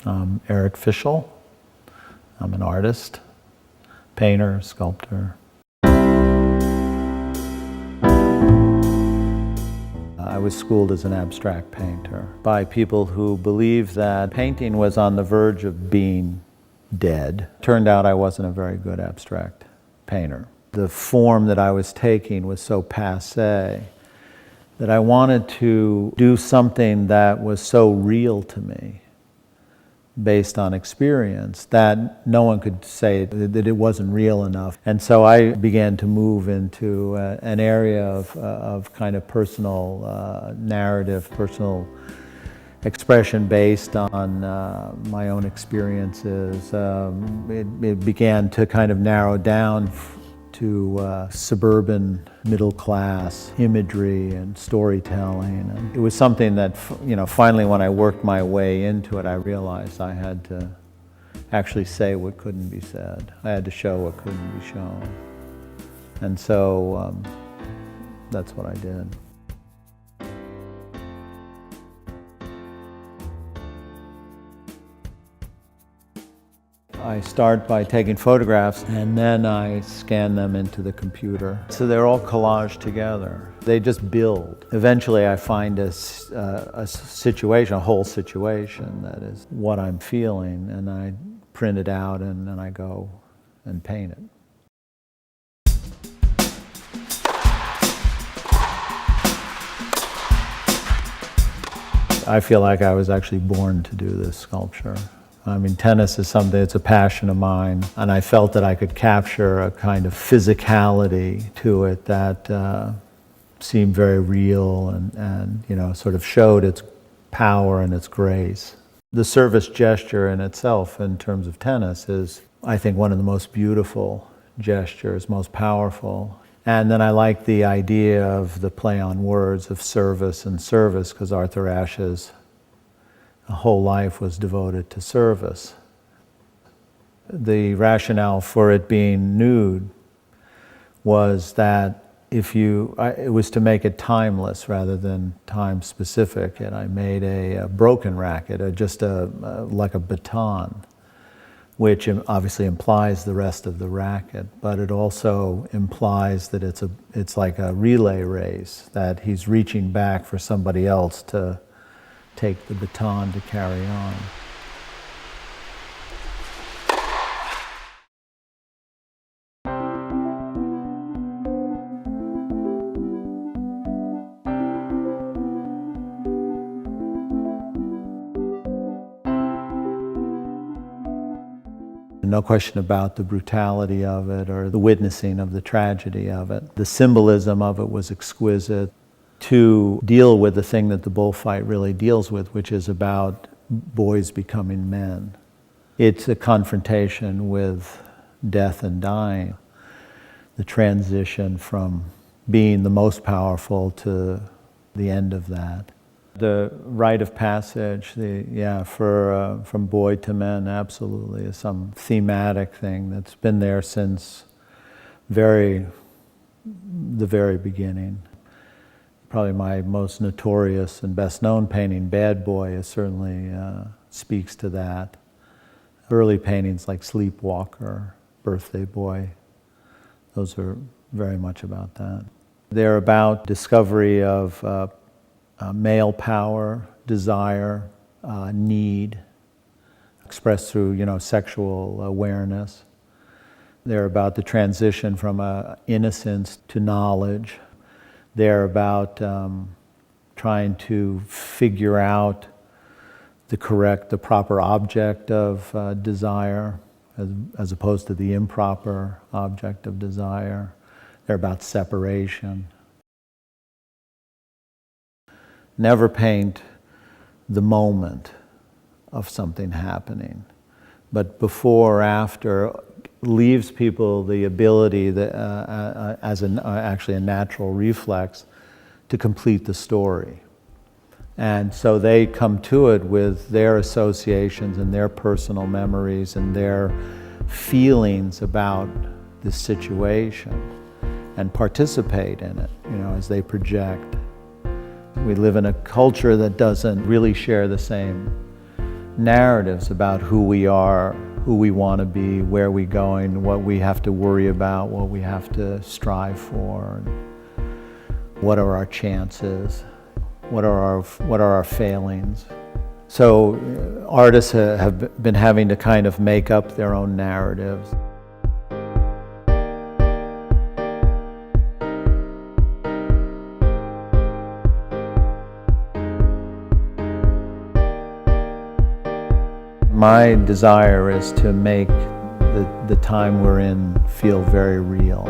I'm Eric Fischl. I'm an artist, painter, sculptor. I was schooled as an abstract painter by people who believed that painting was on the verge of being dead. Turned out I wasn't a very good abstract painter. The form that I was taking was so passé that I wanted to do something that was so real to me, based on experience, that no one could say that it wasn't real enough. And so I began to move into an area of kind of personal narrative, personal expression based on my own experiences. It began to kind of narrow down to suburban middle class imagery and storytelling. And it was something that, finally when I worked my way into it, I realized I had to actually say what couldn't be said. I had to show what couldn't be shown. And so that's what I did. I start by taking photographs and then I scan them into the computer. So they're all collaged together. They just build. Eventually I find a situation, a whole situation that is what I'm feeling, and I print it out and then I go and paint it. I feel like I was actually born to do this sculpture. I mean, tennis is something, it's a passion of mine, and I felt that I could capture a kind of physicality to it that seemed very real and sort of showed its power and its grace. The service gesture in itself, in terms of tennis, is, I think, one of the most beautiful gestures, most powerful. And then I like the idea of the play on words of service and service, because Arthur Ashe's whole life was devoted to service. The rationale for it being nude was that it was to make it timeless rather than time specific, and I made a broken racket, like a baton, which obviously implies the rest of the racket, but it also implies that it's like a relay race, that he's reaching back for somebody else to take the baton to carry on. No question about the brutality of it or the witnessing of the tragedy of it. The symbolism of it was exquisite. To deal with the thing that the bullfight really deals with, which is about boys becoming men. It's a confrontation with death and dying, the transition from being the most powerful to the end of that. The rite of passage, from boy to men, absolutely, is some thematic thing that's been there since the very beginning. Probably my most notorious and best known painting, Bad Boy, certainly speaks to that. Early paintings like Sleepwalker, Birthday Boy, those are very much about that. They're about discovery of male power, desire, need, expressed through sexual awareness. They're about the transition from innocence to knowledge. They're about trying to figure out the proper object of desire as opposed to the improper object of desire. They're about separation. Never paint the moment of something happening, but before or after leaves people the ability, actually a natural reflex, to complete the story. And so they come to it with their associations and their personal memories and their feelings about this situation and participate in it, as they project. We live in a culture that doesn't really share the same narratives about who we are, who we want to be, where we're going, what we have to worry about, what we have to strive for, what are our chances, what are our failings. So artists have been having to kind of make up their own narratives. My desire is to make the time we're in feel very real.